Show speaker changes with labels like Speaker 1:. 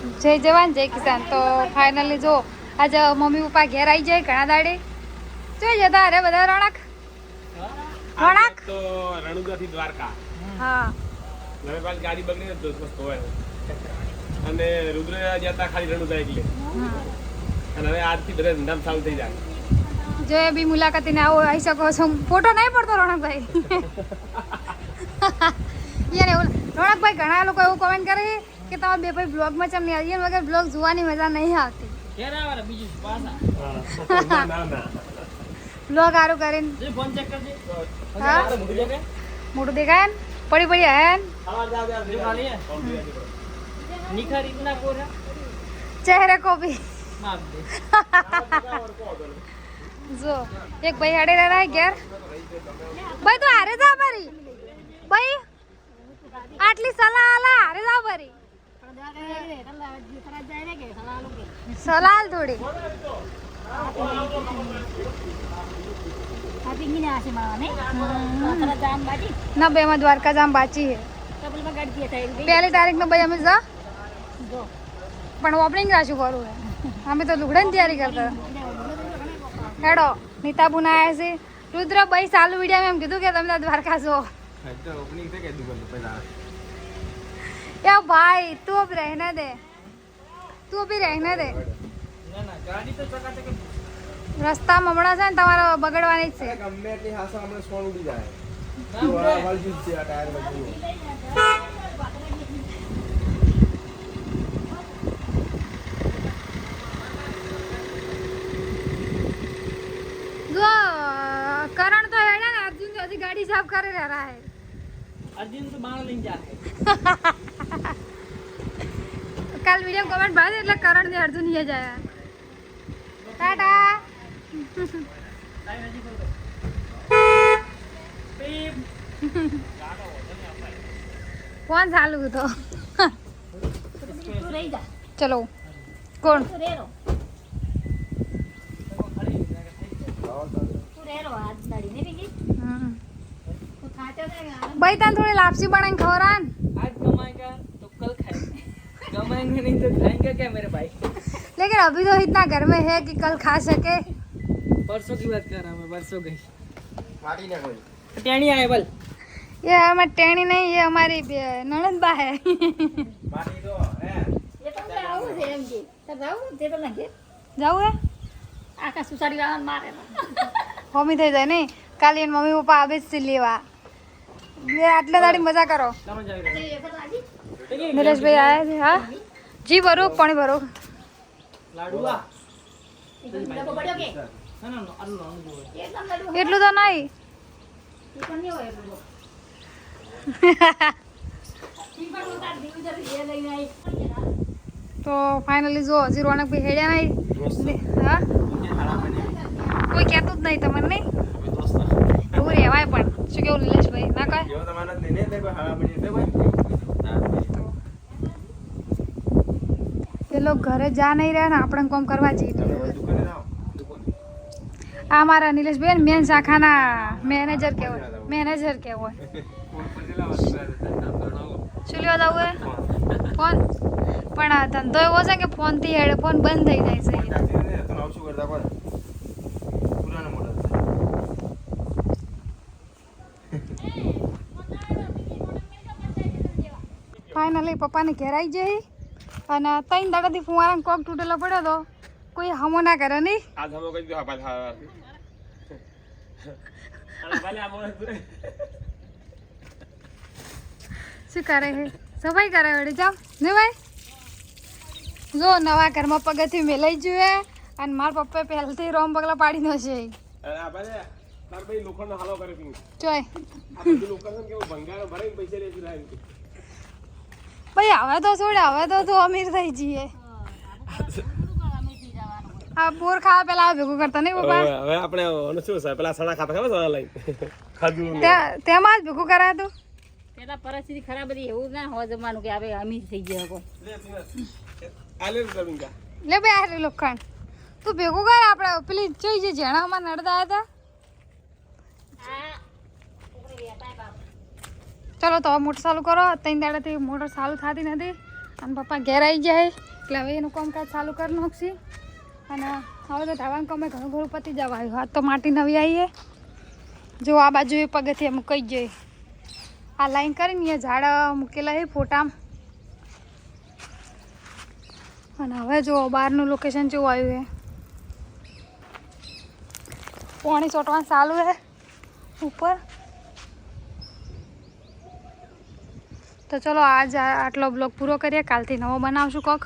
Speaker 1: જય જવાન જય કિસાન. તો ફાઇનલી જો આજે મમ્મી પપ્પા ઘેર આવી જાય ઘણા દાડે જોઈ જતા અરે બધા રોણક
Speaker 2: તો રણુદાથી દ્વારકા.
Speaker 1: હા
Speaker 2: નવે પાસ ગાડી બગડી તો મસ્ત હોય અને રુદ્ર જતા ખાલી રણુદા એકલે અને હવે આજથી બધા ધંધામ ચાલુ થઈ જાય.
Speaker 1: જો એ બી મુલાકાતી ને આવો આવી શકો છો. ફોટો નહીં પડતો રોણકભાઈ. યાર એવું રોણકભાઈ ઘણા લોકો એવું કોમેન્ટ કરે કે તમારે બે ભાઈ બ્લોગમાં ચમ નહીં આવી વગર બ્લોગ જોવાની મજા નહીં આવતી. બ્લોગ સારું કરીને હા મોટું દેખાય ને પડી પડી હે ચહેરે કો ભી જો એક ભાઈ હાડે રહ્યા ઘેર ભાઈ તો હારે જા મારી ભાઈ આટલી સલાહ આલા હારે જા મારી સલાહ થોડી ના બે માં દ્વારકા જામ બાચી હે પહેલી તારીખ નો ભાઈ અમે જા પણ ઓપનિંગ રાશું કરું હે અમે તો લુગડાની તૈયારી કરતા હેડો નીતાબુ ના આવ્યા છે રુદ્ર ભાઈ ચાલુ વિડીયો એમ કીધું કે તમે દ્વારકા છો એ ભાઈ તું अब रहने दे તું भी रहने दे રસ્તામાં હમણાં છે ને તમારે બગડવાની જ છે
Speaker 2: ગમે એટલી હાસા હમણાં સ્કોન ઉડી જાય વાલજી છે આ ટાયર બાજુ
Speaker 1: જો કરણ તો હેડા ને અર્જુન તો હજી ગાડી સાફ કરે રહ્યા હે
Speaker 3: अर्जुन तो बाण लेने जाते
Speaker 1: કાલ વિડીયો કમેન્ટ બાદ એટલે કરણ ને અર્જુન ये જાય ટાટા ફોન ચાલુ હતો ચલો કોણ भाई तन थोड़ी लापसी बनाए खवरान
Speaker 3: आज कमाएगा तो कल खाएंगे कमाएंगे नहीं तो खाएंगे क्या मेरे भाई
Speaker 1: लेकिन अभी तो इतना घर में है कि कल खा सके
Speaker 3: परसों की बात कर रहा हूँ मैं परसों गई
Speaker 2: માટી ના કોઈ
Speaker 3: टेणी आए बल
Speaker 1: ये हमारी टेणी नहीं ये हमारी ननद बा है
Speaker 2: માટી તો હે
Speaker 4: ये तो मैं आऊं से एम जी तब आऊं ते तो लगे
Speaker 1: जाऊ है
Speaker 4: आका सुसारी वाला मारे
Speaker 1: होमी થઈ જાય નહીં કાલે એન મમ્મી પપ્પા આવે જ લેવા ये આટલા દાડી મજા કરો
Speaker 3: कहाँ जा रहे
Speaker 4: ये तो आजी
Speaker 1: નિલેશ ભાઈ આયા છે હા જી ભરો પાણી ભરો
Speaker 3: लाडूआ
Speaker 4: देखो बड़ो के
Speaker 3: ना ना अल्लू अल्लू
Speaker 4: एकदम लड्डू
Speaker 1: એટલું તો નહીં
Speaker 4: ये तो नहीं होए बड़ो ठीक पर उतार दी उधर ये लेने आई
Speaker 1: તો ફાઇનલી જો હજી રોનક ભાઈ હેડ્યા નહીં હા કોઈ કહેતું જ નહીં તમને નહીં એવું રહેવાય પણ શું કેવું નિલેશ ભાઈ ના કહે
Speaker 2: એવો તો માનત નહીં ને તે કોઈ હાવા બની દે ભાઈ
Speaker 1: એ લોકો ઘરે જા નહીં રહ્યા ને આપણે કોમ કરવા જઈએ
Speaker 2: દુકાને જાઓ દુકાન
Speaker 1: આ મારા નિલેશભાઈ મેન શાખાના મેનેજર કહેવાય મેનેજર કહેવાય શું લેવા જવું હે ફોન પણ આ ધંધો એવો છે કે ફોનથી હેડે ફોન બંધ થઈ જાય છે
Speaker 2: તો આવશું કરતા કોઈ પુરાનો મોડલ
Speaker 1: ફાઇનલી પપ્પાને ઘેર આવી જઈ અને ત્રણ દાડાથી ફુવારાને કોક તૂટેલો પડ્યો તો કોઈ હમો ના કરે નહીં
Speaker 2: આજ હમો કઈ દો પાછ હા અને ભલે આ મોડલ
Speaker 1: શું કરે છે સફાઈ કરે વળી જાવ ને ભાઈ જો નવા ઘરમાં પગથિયું મેલાઈ જોઈએ અને મારા પપ્પાએ પહેલથી રોમ પગલા પાડી નો છે
Speaker 2: અને આ ભલે તાર ભાઈ લોખંડનો હાલો કરે છે
Speaker 1: જોય
Speaker 2: આ બધું લોખંડ કેવું ભંગારો ભરાઈને પૈસા લેતી રહે
Speaker 1: ભાઈ હવે તો છોડ હવે તો તું અમીર થઈ જઈએ હા બોર ખાવા પેલા ભેગું કરતા નહીં પપ્પા
Speaker 2: હવે આપણે શું છે પેલા સણા ખાતા ખબર સણા લઈ ખાધું
Speaker 1: તેમાં જ ભેગું કરાય તું
Speaker 4: પેલા પરિસ્થિતિ ખરાબ હતી એવું ના હોય જમવાનું કે આપણે અમીર થઈ ગયા કોઈ
Speaker 2: આલે જમીનકા
Speaker 1: લે બે આ લોખંડ તું ભેગું કર આપણે પેલી જોઈ જે જેણામાં નડતા હતા ચલો તો મોટર ચાલુ કરો ત્રણ દાડાથી મોટર ચાલુ થતી નથી અને પપ્પા ઘેર આવી જાય એટલે હવે એનું કામકાજ ચાલુ કરી નાખશી અને હવે તો ધાવાનું કામ ઘણું ઘણું પતી જવા આવ્યું. હાથ તો માટી નવી આવીએ જો આ બાજુ એ પગથિયે મૂકાઈ જઈએ આ લાઈન કરીને એ ઝાડ મૂકેલા છે ફોટા અને હવે જો બહારનું લોકેશન જેવું આવ્યું છે પાણી ચોટવાનું ચાલુ છે ઉપર તો ચલો આજ આટલો બ્લોગ પૂરો કરીએ કાલથી નવો બનાવશું કોક